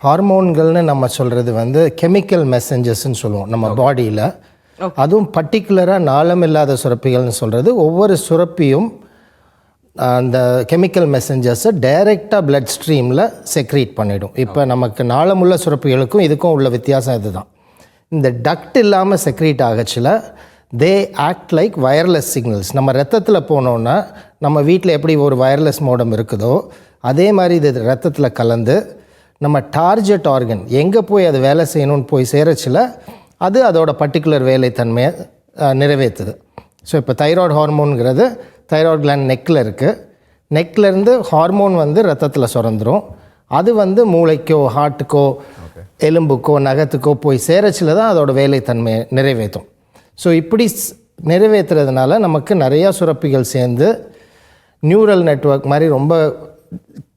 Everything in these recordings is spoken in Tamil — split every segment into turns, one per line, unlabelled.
ஹார்மோன்கள்னு நம்ம சொல்கிறது வந்து கெமிக்கல் மெசஞ்சர்ஸ்ன்னு சொல்லுவோம் நம்ம பாடியில். அதுவும் பர்டிகுலராக நாளமில்லாத சுரப்பிகள்னு சொல்கிறது ஒவ்வொரு சுரப்பியும் அந்த கெமிக்கல் மெசஞ்சர்ஸை டைரெக்டாக பிளட் ஸ்ட்ரீமில் செக்ரீட் பண்ணிடும். இப்போ நமக்கு நாளமுள்ள சுரப்பிகளுக்கும் இதுக்கும் உள்ள வித்தியாசம் இதுதான். இந்த டக்ட் இல்லாமல் செக்ரீட் ஆகச்சில் they act like wireless signals. நம்ம ரத்தத்தில் போனோன்னா நம்ம வீட்டில் எப்படி ஒரு வயர்லெஸ் மோடம் இருக்குதோ அதே மாதிரி இது ரத்தத்தில் கலந்து நம்ம டார்கெட் ஆர்கன் எங்கே போய் அது வேலை செய்யணும்னு போய் சேரச்சில் அது அதோட பர்டிகுலர் வேலைத்தன்மையை நிறைவேற்றுது. ஸோ இப்போ தைராய்டு ஹார்மோனுங்கிறது தைராய்டு கிளாண்ட் நெக்கில் இருக்குது. நெக்லேருந்து ஹார்மோன் வந்து ரத்தத்தில் சுரந்துடும். அது வந்து மூளைக்கோ ஹார்ட்டுக்கோ எலும்புக்கோ நகத்துக்கோ போய் சேரச்சில் தான் அதோட வேலைத்தன்மையை நிறைவேற்றும். ஸோ இப்படி நிறைவேற்றுறதுனால நமக்கு நிறையா சுரப்பிகள் சேர்ந்து நியூரல் நெட்வொர்க் மாதிரி ரொம்ப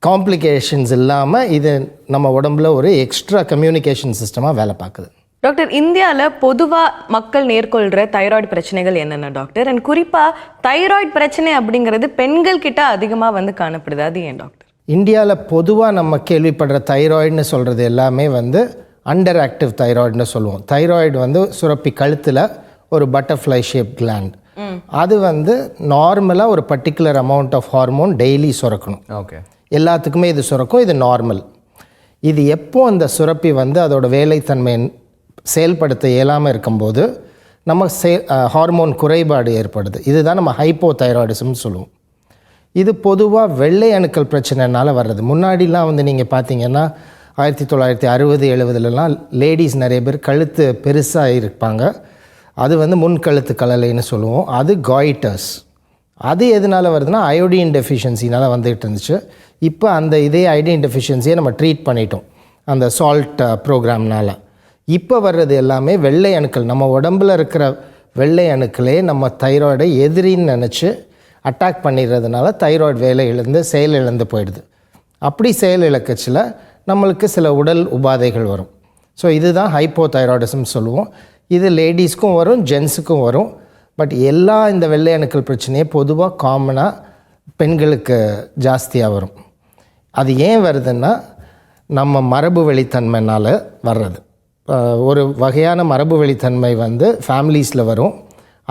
காம்ப்ளிகேஷன்ஸ் இல்லாமல் இது நம்ம உடம்புல ஒரு எக்ஸ்ட்ரா கம்யூனிகேஷன் சிஸ்டமாக வேலை பார்க்குது.
டாக்டர், இந்தியாவில் பொதுவாக மக்கள் நேர்கொள்கிற தைராய்டு பிரச்சனைகள் என்னென்ன டாக்டர்? அண்ட் குறிப்பாக தைராய்டு பிரச்சனை அப்படிங்கிறது பெண்கள் கிட்ட அதிகமாக வந்து காணப்படுது, அது ஏன் டாக்டர்?
இந்தியாவில் பொதுவாக நம்ம கேள்விப்படுற தைராய்டுன்னு சொல்கிறது எல்லாமே வந்து அண்டர் ஆக்டிவ் தைராய்டுன்னு சொல்லுவோம். தைராய்டு வந்து சுரப்பி கழுத்தில் ஒரு பட்டர்ஃப்ளை ஷேப் கிளாண்ட். அது வந்து நார்மலாக ஒரு particular amount of hormone daily சுரக்கணும்.
ஓகே,
எல்லாத்துக்குமே இது சுரக்கும், இது நார்மல். இது எப்போ அந்த சுரப்பி வந்து அதோட வேலைத்தன்மை செயல்படுத்த இயலாமல் இருக்கும்போது நம்ம ஹார்மோன் குறைபாடு ஏற்படுது. இதுதான் நம்ம ஹைப்போ தைராய்டிசம்னு சொல்லுவோம். இது பொதுவாக வெள்ளை அணுக்கள் பிரச்சனைனால வர்றது. முன்னாடிலாம் வந்து நீங்கள் பார்த்தீங்கன்னா 1960-70லலாம் லேடிஸ் நிறைய பேர் கழுத்து பெருசாக இருப்பாங்க. அது வந்து முன்கழுத்து கலலைன்னு சொல்லுவோம். அது காய்டர்ஸ். அது எதனால் வருதுன்னா அயோடின் டெஃபிஷியன்சினால் வந்துகிட்டு இருந்துச்சு. இப்போ அந்த இதே அயோடின் டெஃபிஷியன்சியை நம்ம ட்ரீட் பண்ணிட்டோம் அந்த சால்ட் ப்ரோக்ராம்னால். இப்போ வர்றது எல்லாமே வெள்ளை அணுக்கள். நம்ம உடம்பில் இருக்கிற வெள்ளை அணுக்களே நம்ம தைராய்டை எதிரின்னு நினச்சி அட்டாக் பண்ணிடுறதுனால தைராய்டு வேலை இழந்து செயல் இழந்து போயிடுது. அப்படி செயல் இழக்கச்சில் நம்மளுக்கு சில உடல் உபாதைகள் வரும். ஸோ இதுதான் ஹைப்போ தைராய்டிசம் சொல்லுவோம். இது லேடிஸ்க்கும் வரும், ஜென்ஸுக்கும் வரும். பட் எல்லா இந்த வெள்ளை அணுக்கள் பிரச்சனையே பொதுவாக காமனாக பெண்களுக்கு ஜாஸ்தியாக வரும். அது ஏன் வருதுன்னா நம்ம மரபு வழித்தன்மைனால் வர்றது. ஒரு வகையான மரபு வழித்தன்மை வந்து ஃபேமிலிஸில் வரும்.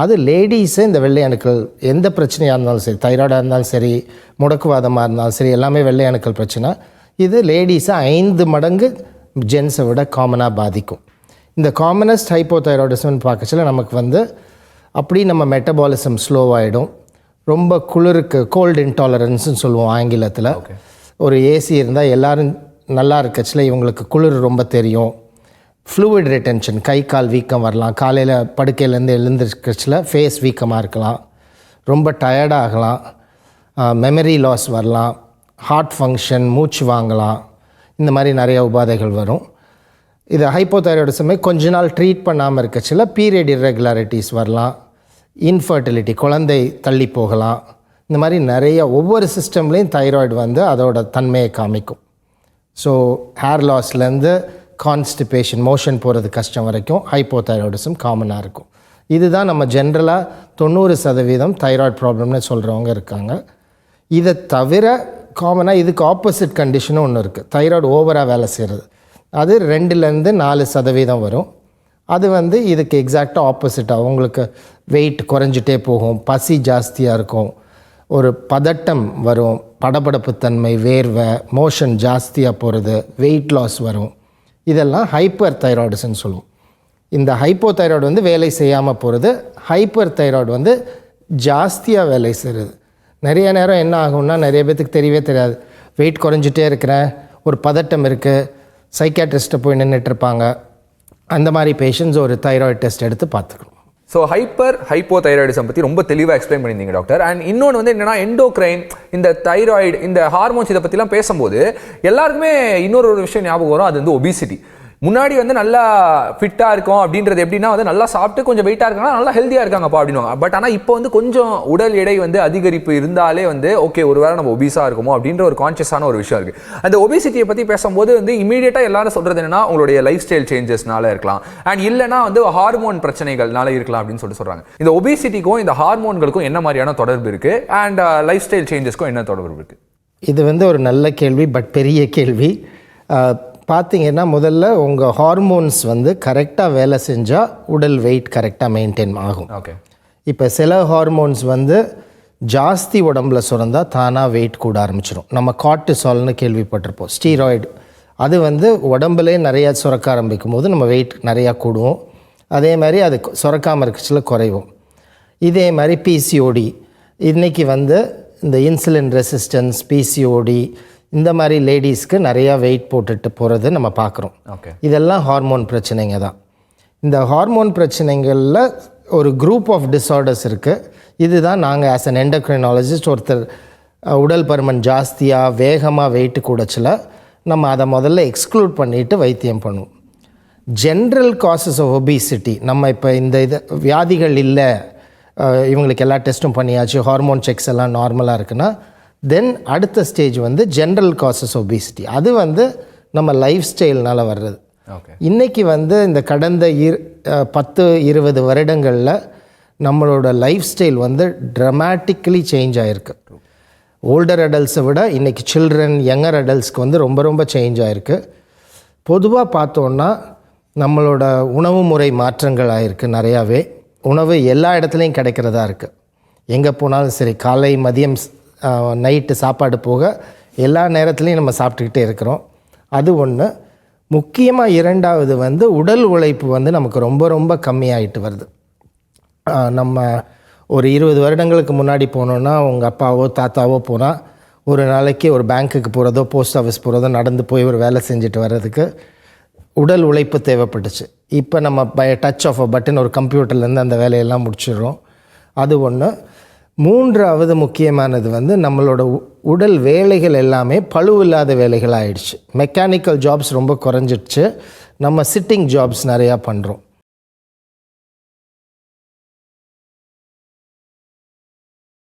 அது லேடிஸு இந்த வெள்ளை அணுக்கள் எந்த பிரச்சனையாக இருந்தாலும் சரி, தைராய்டாக இருந்தாலும் சரி, முடக்குவாதமாக இருந்தாலும் சரி, எல்லாமே வெள்ளை அணுக்கள் பிரச்சனை. இது லேடிஸை 5 மடங்கு ஜென்ஸை விட காமனாக பாதிக்கும். இந்த காமனஸ்ட் ஹைப்போதைராய்டிசம்னு பார்க்கச்சில நமக்கு வந்து அப்படி நம்ம மெட்டபாலிசம் ஸ்லோவாகிடும். ரொம்ப குளிருக்கு கோல்டு இன்டாலரன்ஸ்னு சொல்லுவோம் ஆங்கிலத்தில். ஒரு ஏசி இருந்தால் எல்லோரும் நல்லா இருக்கச்சில் இவங்களுக்கு குளிர் ரொம்ப தெரியும். ஃப்ளூயிட் ரிட்டென்ஷன், கை கால் வீக்கம் வரலாம். காலையில் படுக்கையிலேருந்து எழுந்திருக்கச்சில் ஃபேஸ் வீக்கமாக இருக்கலாம். ரொம்ப டயர்டாகலாம். மெமரி லாஸ் வரலாம். ஹார்ட் ஃபங்க்ஷன், மூச்சு வாங்கலாம். இந்த மாதிரி நிறைய உபாதைகள் வரும். இது ஹைப்போதைராய்டிசமே கொஞ்ச நாள் ட்ரீட் பண்ணாமல் இருக்கச்சில் பீரியட் இர்ரெகுலாரிட்டிஸ் வரலாம். இன்ஃபர்டிலிட்டி, குழந்தை தள்ளி போகலாம். இந்த மாதிரி நிறைய ஒவ்வொரு சிஸ்டம்லேயும் தைராய்டு வந்து அதோட தன்மையை காமிக்கும். ஸோ ஹேர் லாஸ்லேருந்து கான்ஸ்டிபேஷன், மோஷன் போகிறது கஷ்டம் வரைக்கும் ஹைப்போதைராய்டிசம் காமனாக இருக்கும். இதுதான் நம்ம ஜென்ரலாக 90% தைராய்டு ப்ராப்ளம்னு சொல்கிறவங்க இருக்காங்க. இதை தவிர காமனாக இதுக்கு ஆப்போசிட் கண்டிஷனும் ஒன்று இருக்குது. தைராய்டு ஓவராக வேலை செய்கிறது. அது 2-4% வரும். அது வந்து இதுக்கு எக்ஸாக்டாக ஆப்போசிட்டாக உங்களுக்கு வெயிட் குறைஞ்சிட்டே போகும், பசி ஜாஸ்தியாக இருக்கும், ஒரு பதட்டம் வரும், படபடப்புத்தன்மை, வேர்வை, மோஷன் ஜாஸ்தியாக போகிறது, வெயிட் லாஸ் வரும். இதெல்லாம் ஹைப்பர் தைராய்டிசம்னு சொல்லுவோம். இந்த ஹைப்போ தைராய்டு வந்து வேலை செய்யாமல் போகிறது. ஹைப்பர் தைராய்டு வந்து ஜாஸ்தியாக வேலை செய்கிறது. நிறைய நேரம் என்ன ஆகும்னா நிறைய பேர்த்துக்கு தெரியவே தெரியாது. வெயிட் குறைஞ்சிட்டே இருக்கிறேன், ஒரு பதட்டம் இருக்குது, சைக்காட்ரிஸ்ட்டை போய் நின்றுட்டுருப்பாங்க. அந்த மாதிரி பேஷண்ட்ஸ் ஒரு தைராய்டு டெஸ்ட் எடுத்து பார்த்துக்கணும்.
ஸோ ஹைப்போ தைராய்டிசம் பற்றி ரொம்ப தெளிவாக எக்ஸ்பிளைன் பண்ணியிருந்தீங்க டாக்டர். அண்ட் இன்னொன்று வந்து என்னென்னா எண்டோக்ரைன், இந்த தைராய்டு, இந்த ஹார்மோன்ஸ், இதை பற்றிலாம் பேசும்போது எல்லாருக்குமே இன்னொரு விஷயம் ஞாபகம் வரும். அது வந்து ஒபிசிட்டி. முன்னாடி வந்து நல்லா ஃபிட்டாக இருக்கும் அப்படின்றது எப்படின்னா வந்து நல்லா சாப்பிட்டு கொஞ்சம் வெயிட்டாக இருக்காங்க, நல்லா ஹெல்த்தியாக இருக்காங்கப்பா அப்படின்வாங்க. பட் ஆனால் இப்போ வந்து கொஞ்சம் உடல் எடை வந்து அதிகரிப்பு இருந்தாலே வந்து ஓகே ஒரு வேளை நம்ம ஒபிஸாக இருக்குமோ அப்படின்ற ஒரு கான்ஷியஸான ஒரு விஷயம் இருக்குது. அந்த ஒபிசிட்டியை பற்றி பேசும்போது வந்து இமீடியட்டாக எல்லாரும் சொல்கிறது என்னன்னா உங்களுடைய லைஃப் ஸ்டைல் சேஞ்சஸ்னால இருக்கலாம், அண்ட் இல்லைனா வந்து ஹார்மோன் பிரச்சனைகள்னால இருக்கலாம் அப்படின்னு சொல்கிறாங்க. இந்த ஒபிசிட்டிக்கும் இந்த ஹார்மோன்களுக்கும் என்ன மாதிரியான தொடர்பு இருக்குது, அண்ட் லைஃப் ஸ்டைல் சேஞ்சஸ்க்கும் என்ன தொடர்பு இருக்குது?
இது வந்து ஒரு நல்ல கேள்வி, பட் பெரிய கேள்வி. பார்த்தீங்கன்னா முதல்ல உங்கள் ஹார்மோன்ஸ் வந்து கரெக்டாக வேலை செஞ்சால் உடல் வெயிட் கரெக்டாக மெயின்டைன் ஆகும்.
ஓகே.
இப்போ சில ஹார்மோன்ஸ் வந்து ஜாஸ்தி உடம்புல சுரந்தால் தானாக வெயிட் கூட ஆரம்பிச்சிடும். நம்ம கார்டிசால்னு கேள்விப்பட்டிருப்போம், ஸ்டீராய்டு. அது வந்து உடம்புலே நிறையா சுரக்க ஆரம்பிக்கும் போது நம்ம வெயிட் நிறையா கூடுவோம். அதே மாதிரி அது சுரக்காமல் இருக்கச்சில குறைவோம். இதே மாதிரி பிசிஓடி, இன்றைக்கி வந்து இந்த இன்சுலின் ரெசிஸ்டன்ஸ், பிசிஓடி, இந்த மாதிரி லேடிஸ்க்கு நிறையா வெயிட் போட்டுட்டு போகிறது நம்ம பார்க்குறோம்.
ஓகே.
இதெல்லாம் ஹார்மோன் பிரச்சனைங்க தான். இந்த ஹார்மோன் பிரச்சனைகளில் ஒரு குரூப் ஆஃப் டிஸார்டர்ஸ் இருக்குது. இதுதான் நாங்கள் ஆஸ் அன் எண்டோக்ரைனாலஜிஸ்ட் ஒருத்தர் உடல் பருமன் ஜாஸ்தியாக வேகமாக வெயிட்டு கூடச்சில் நம்ம அதை முதல்ல எக்ஸ்க்ளூட் பண்ணிவிட்டு வைத்தியம் பண்ணுவோம். ஜென்ரல் காசஸ் ஆஃப் ஒபிசிட்டி, நம்ம இப்போ இந்த இது வியாதிகள் இல்லை, இவங்களுக்கு எல்லா டெஸ்ட்டும் பண்ணியாச்சு, ஹார்மோன் செக்ஸ் எல்லாம் நார்மலாக இருக்குன்னா தென் அடுத்த ஸ்டேஜ் வந்து ஜென்ரல் காசஸ் ஒபிசிட்டி. அது வந்து நம்ம லைஃப் ஸ்டைல்னால் வர்றது.
ஓகே.
இன்றைக்கி வந்து இந்த கடந்த 10-20 வருடங்களில் நம்மளோட லைஃப் ஸ்டைல் வந்து ட்ரமேட்டிக்கலி சேஞ்ச் ஆகிருக்கு. ஓல்டர் அடல்ட்ஸை விட இன்றைக்கி சில்ட்ரன், யங்கர் அடல்ட்ஸ்க்கு வந்து ரொம்ப ரொம்ப சேஞ்ச் ஆகிருக்கு. பொதுவாக பார்த்தோன்னா நம்மளோட உணவு முறை மாற்றங்கள் ஆகிருக்கு நிறையாவே. உணவு எல்லா இடத்துலையும் கிடைக்கிறதா இருக்குது. எங்கே போனாலும் சரி, காலை மதியம் நைட்டு சாப்பாடு போக எல்லா நேரத்துலையும் நம்ம சாப்பிட்டுக்கிட்டே இருக்கிறோம். அது ஒன்று. முக்கியமாக இரண்டாவது வந்து உடல் உழைப்பு வந்து நமக்கு ரொம்ப ரொம்ப கம்மியாகிட்டு வருது. நம்ம ஒரு 20 வருடங்களுக்கு முன்னாடி போனோன்னா உங்கள் அப்பாவோ தாத்தாவோ போனால் ஒரு நாளைக்கு ஒரு பேங்க்குக்கு போகிறதோ போஸ்ட் ஆஃபீஸ் போகிறதோ நடந்து போய் ஒரு வேலை செஞ்சுட்டு வர்றதுக்கு உடல் உழைப்பு தேவைப்பட்டுச்சு. இப்போ நம்ம by touch of a button ஒரு கம்ப்யூட்டர்லேருந்து அந்த வேலையெல்லாம் முடிச்சிடுறோம். அது ஒன்று. மூன்றாவது முக்கியமானது வந்து நம்மளோட உடல் வேலைகள் எல்லாமே பளுவில்லாத வேலைகள் ஆகிடுச்சு. மெக்கானிக்கல் ஜாப்ஸ் ரொம்ப குறைஞ்சிடுச்சு. நம்ம சிட்டிங் ஜாப்ஸ் நிறையா பண்ணுறோம்.